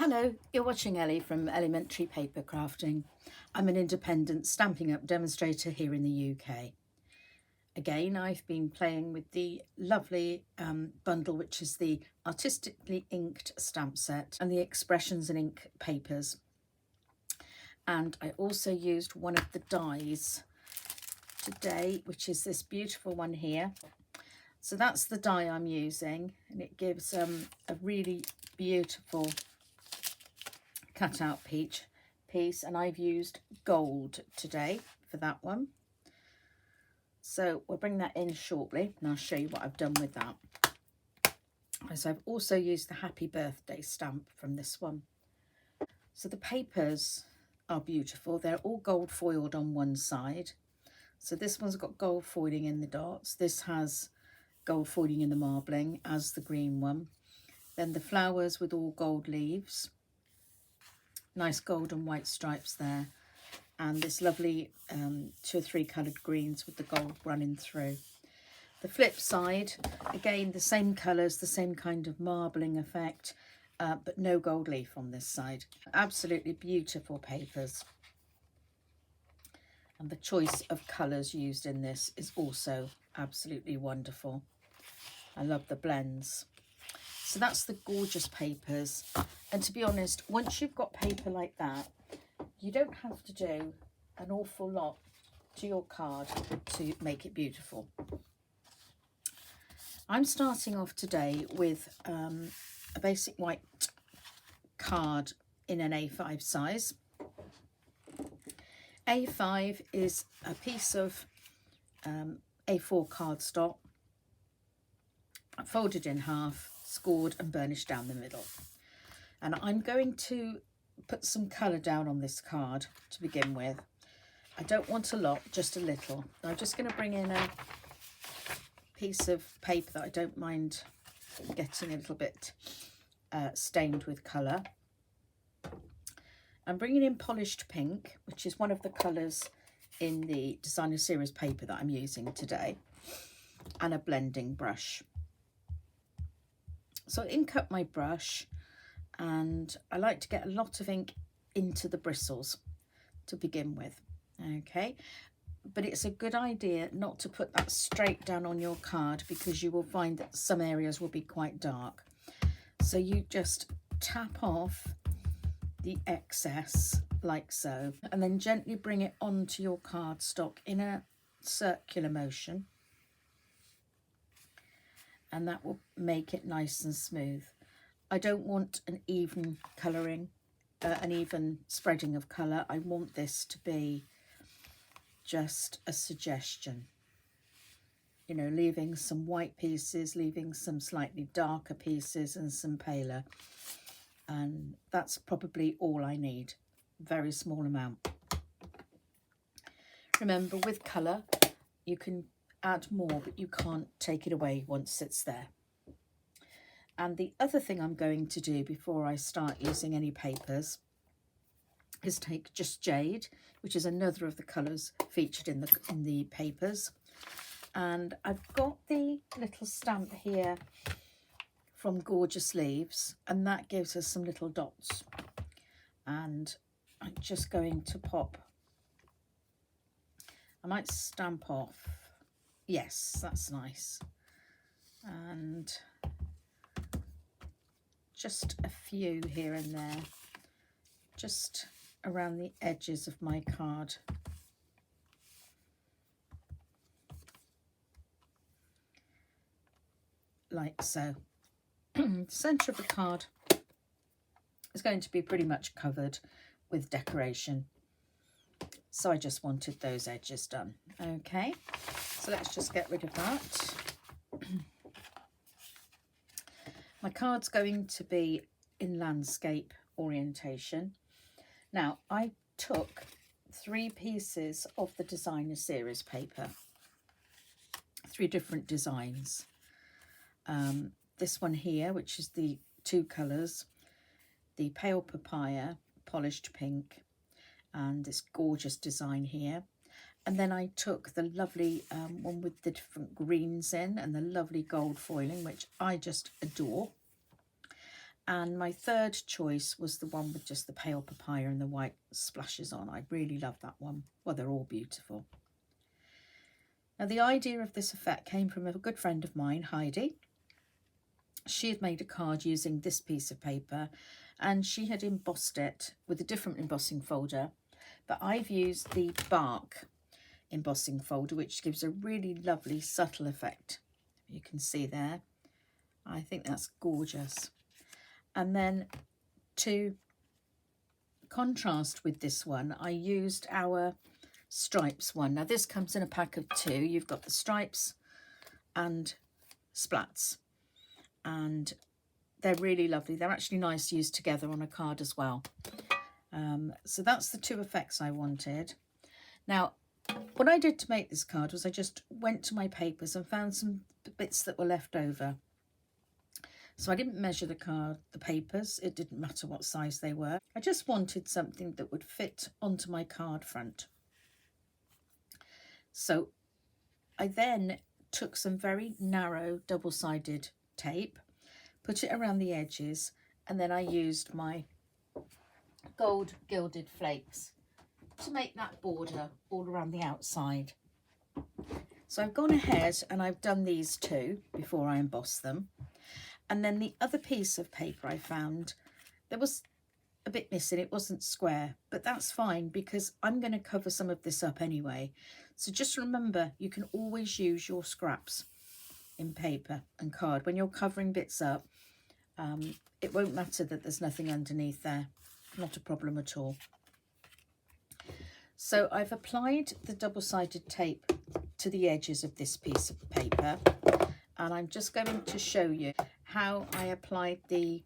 Hello, you're watching Ellie from Elementary Paper Crafting. I'm an independent Stampin' Up demonstrator here in the UK. Again, I've been playing with the lovely bundle, which is the Artistically Inked stamp set and the Expressions and Ink papers. And I also used one of the dies today, which is this beautiful one here. So that's the die I'm using, and it gives a really beautiful cutout piece, and I've used gold today for that one. So we'll bring that in shortly and I'll show you what I've done with that. So I've also used the happy birthday stamp from this one. So the papers are beautiful. They're all gold foiled on one side. So this one's got gold foiling in the dots. This has gold foiling in the marbling as the green one. Then the flowers with all gold leaves. Nice gold and white stripes there, and this lovely 2 or 3 coloured greens with the gold running through. The flip side, again the same colours, the same kind of marbling effect, but no gold leaf on this side. Absolutely beautiful papers, and the choice of colours used in this is also absolutely wonderful. I love the blends. So that's the gorgeous papers, and to be honest, once you've got paper like that, you don't have to do an awful lot to your card to make it beautiful. I'm starting off today with a basic white card in an A5 size. A5 is a piece of A4 cardstock folded in half, scored and burnished down the middle. And I'm going to put some colour down on this card to begin with. I don't want a lot, just a little. I'm just going to bring in a piece of paper that I don't mind getting a little bit stained with colour. I'm bringing in polished pink, which is one of the colours in the designer series paper that I'm using today, and a blending brush. So I ink up my brush, and I like to get a lot of ink into the bristles to begin with, okay? But it's a good idea not to put that straight down on your card, because you will find that some areas will be quite dark. So you just tap off the excess like so, and then gently bring it onto your cardstock in a circular motion, and that will make it nice and smooth. I don't want an even colouring, an even spreading of colour. I want this to be just a suggestion, you know, leaving some white pieces, leaving some slightly darker pieces and some paler, and that's probably all I need. Very small amount. Remember, with colour you can add more, but you can't take it away once it's there. And the other thing I'm going to do before I start using any papers is take just jade, which is another of the colours featured in the papers. And I've got the little stamp here from Gorgeous Leaves, and that gives us some little dots. And I'm just going to pop, I might stamp off, yes, that's nice, and just a few here and there, just around the edges of my card. Like so. The centre of the card is going to be pretty much covered with decoration, so I just wanted those edges done. Okay, so let's just get rid of that. My card's going to be in landscape orientation. Now, I took 3 pieces of the designer series paper, 3 different designs. This one here, which is the 2 colours, the pale papaya, polished pink, and this gorgeous design here. And then I took the lovely one with the different greens in and the lovely gold foiling, which I just adore. And my third choice was the one with just the pale papaya and the white splashes on. I really love that one. Well, they're all beautiful. Now, the idea of this effect came from a good friend of mine, Heidi. She had made a card using this piece of paper, and she had embossed it with a different embossing folder, but I've used the bark embossing folder, which gives a really lovely subtle effect. You can see there. I think that's gorgeous. And then to contrast with this one, I used our stripes one. Now this comes in a pack of 2. You've got the stripes and splats, and they're really lovely. They're actually nice used together on a card as well. So that's the 2 effects I wanted. Now, what I did to make this card was I just went to my papers and found some bits that were left over. So I didn't measure the papers. It didn't matter what size they were. I just wanted something that would fit onto my card front. So I then took some very narrow double-sided tape, put it around the edges, and then I used my gold gilded flakes to make that border all around the outside. So I've gone ahead and I've done these 2 before I emboss them. And then the other piece of paper I found, there was a bit missing. It wasn't square, but that's fine because I'm going to cover some of this up anyway. So just remember, you can always use your scraps in paper and card. When you're covering bits up, it won't matter that there's nothing underneath there. Not a problem at all. So I've applied the double-sided tape to the edges of this piece of paper, and I'm just going to show you how I applied the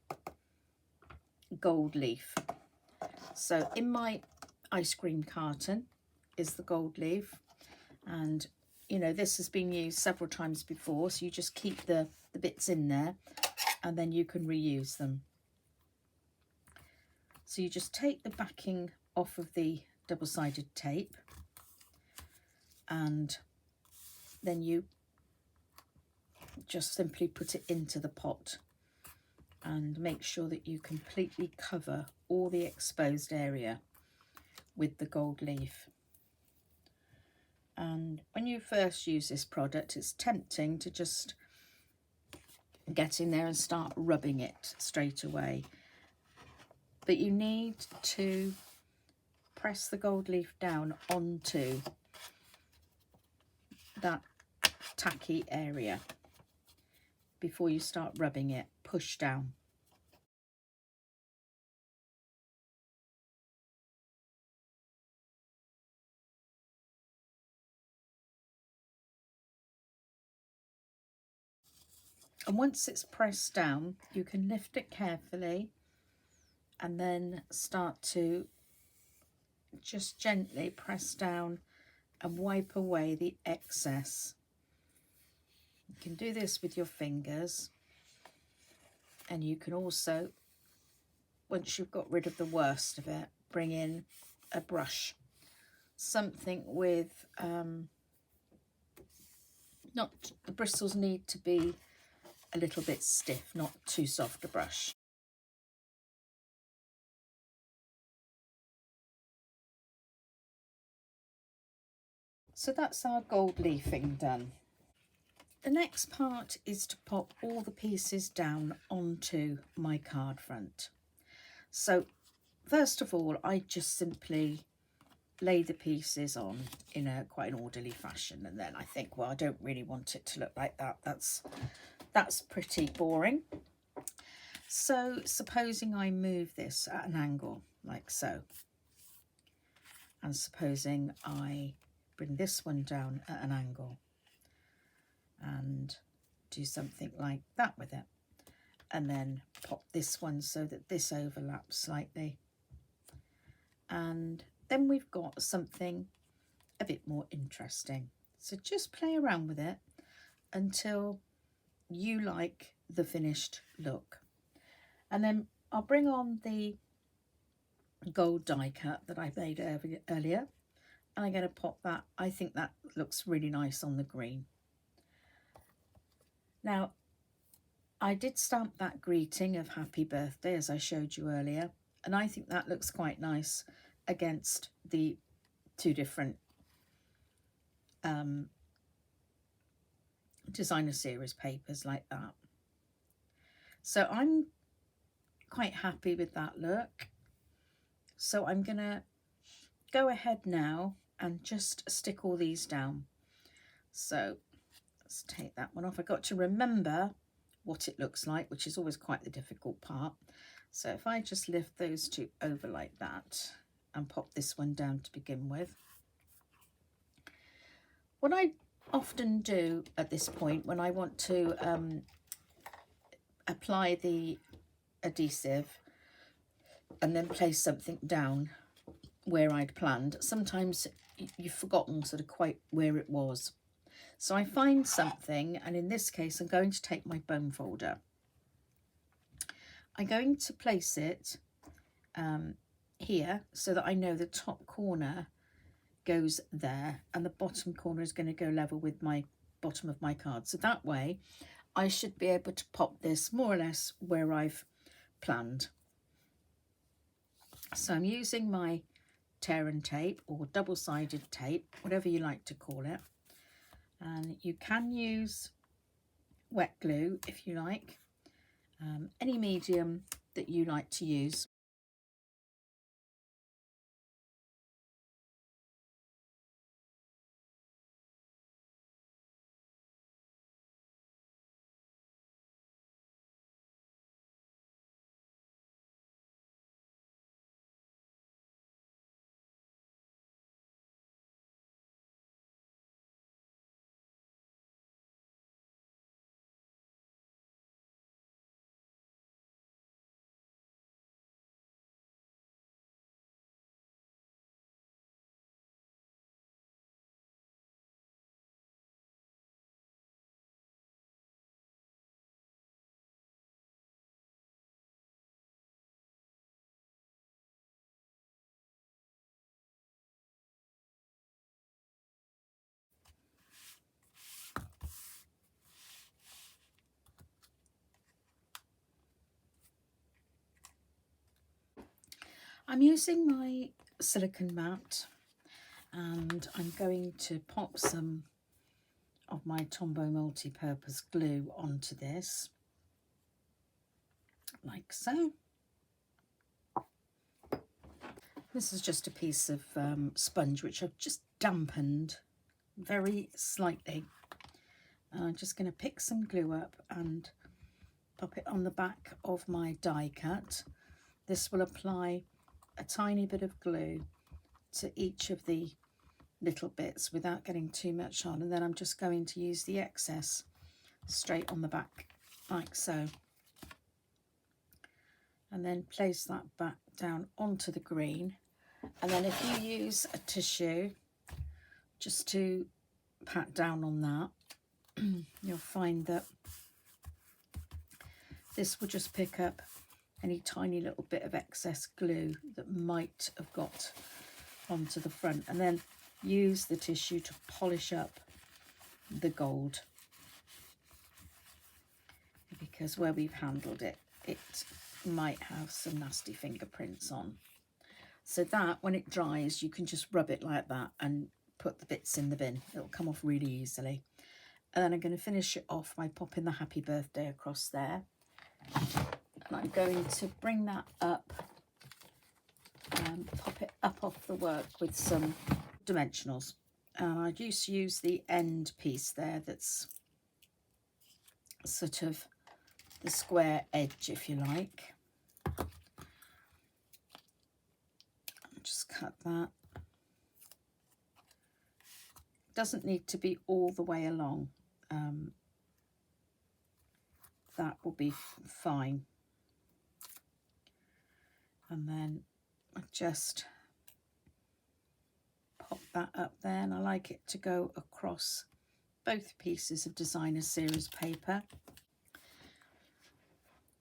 gold leaf. So in my ice cream carton is the gold leaf, and you know this has been used several times before, so you just keep the bits in there and then you can reuse them. So you just take the backing off of the double-sided tape, and then you just simply put it into the pot and make sure that you completely cover all the exposed area with the gold leaf. And when you first use this product, it's tempting to just get in there and start rubbing it straight away, but you need to press the gold leaf down onto that tacky area before you start rubbing it. Push down. And once it's pressed down, you can lift it carefully and then start to just gently press down and wipe away the excess. You can do this with your fingers, and you can also, once you've got rid of the worst of it, bring in a brush, something with not, the bristles need to be a little bit stiff, not too soft a brush. So that's our gold leafing done. The next part is to pop all the pieces down onto my card front. So first of all, I just simply lay the pieces on in a quite an orderly fashion, and then I think, well, I don't really want it to look like that. That's pretty boring. So supposing I move this at an angle like so, and supposing I bring this one down at an angle and do something like that with it, and then pop this one so that this overlaps slightly, and then we've got something a bit more interesting. So just play around with it until you like the finished look, and then I'll bring on the gold die cut that I made earlier, and I'm going to pop that. I think that looks really nice on the green. Now I did stamp that greeting of happy birthday as I showed you earlier, and I think that looks quite nice against the two different designer series papers like that. So I'm quite happy with that look. So I'm gonna go ahead now and just stick all these down. So let's take that one off. I got to remember what it looks like, which is always quite the difficult part. So if I just lift those two over like that and pop this one down to begin with. What I often do at this point when I want to apply the adhesive and then place something down where I'd planned, sometimes you've forgotten sort of quite where it was. So I find something, and in this case I'm going to take my bone folder. I'm going to place it here so that I know the top corner goes there and the bottom corner is going to go level with my bottom of my card. So that way I should be able to pop this more or less where I've planned. So I'm using my tear and tape or double-sided tape, whatever you like to call it. And you can use wet glue if you like, any medium that you like to use. I'm using my silicone mat and I'm going to pop some of my Tombow multi-purpose glue onto this, like so. This is just a piece of sponge which I've just dampened very slightly. I'm just going to pick some glue up and pop it on the back of my die cut. This will apply a tiny bit of glue to each of the little bits without getting too much on, and then I'm just going to use the excess straight on the back like so, and then place that back down onto the green. And then if you use a tissue just to pat down on that, you'll find that this will just pick up any tiny little bit of excess glue that might have got onto the front, and then use the tissue to polish up the gold, because where we've handled it, it might have some nasty fingerprints on. So that when it dries, you can just rub it like that and put the bits in the bin. It'll come off really easily. And then I'm going to finish it off by popping the happy birthday across there. And I'm going to bring that up and pop it up off the work with some dimensionals. I used to use the end piece there that's sort of the square edge, if you like. Just cut that. Doesn't need to be all the way along. That will be fine. And then I just pop that up there, and I like it to go across both pieces of designer series paper.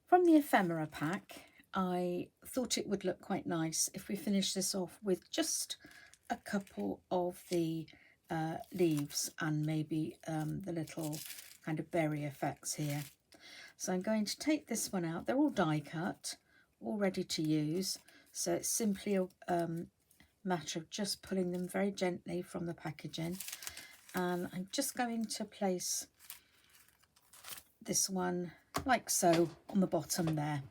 From the ephemera pack, I thought it would look quite nice if we finish this off with just a couple of the leaves and maybe the little kind of berry effects here. So I'm going to take this one out. They're all die cut, all ready to use. So it's simply a matter of just pulling them very gently from the packaging. And I'm just going to place this one like so on the bottom there.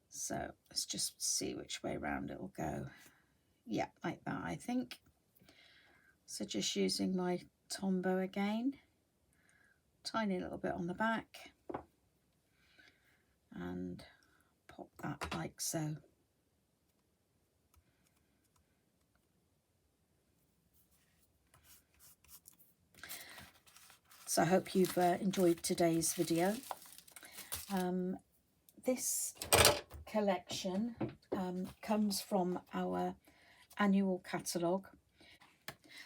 So let's just see which way around it will go. Yeah, like that, I think. So just using my Tombow again, tiny little bit on the back, and pop that like so. So I hope you've enjoyed today's video. This collection comes from our annual catalogue.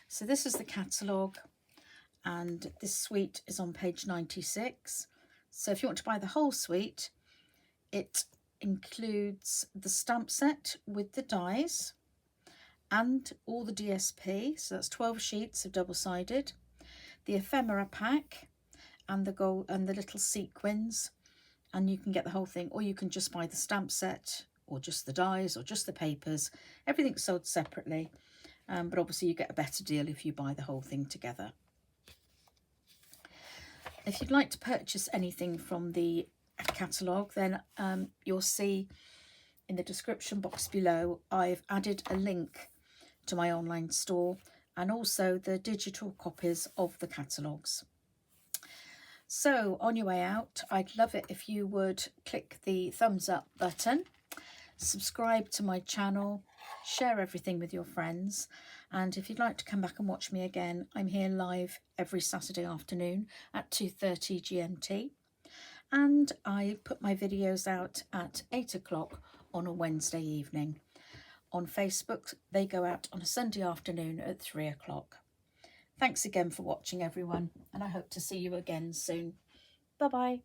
So this is the catalogue, and this suite is on page 96. So if you want to buy the whole suite, it includes the stamp set with the dies and all the DSP, so that's 12 sheets of double-sided, the ephemera pack and the gold and the little sequins, and you can get the whole thing, or you can just buy the stamp set or just the dies or just the papers. Everything's sold separately, but obviously you get a better deal if you buy the whole thing together. If you'd like to purchase anything from the catalogue, then you'll see in the description box below I've added a link to my online store and also the digital copies of the catalogues. So on your way out, I'd love it if you would click the thumbs up button, subscribe to my channel, share everything with your friends, and if you'd like to come back and watch me again, I'm here live every Saturday afternoon at 2:30 GMT, and I put my videos out at 8 o'clock on a Wednesday evening. On Facebook, they go out on a Sunday afternoon at 3 o'clock. Thanks again for watching, everyone, and I hope to see you again soon. Bye-bye.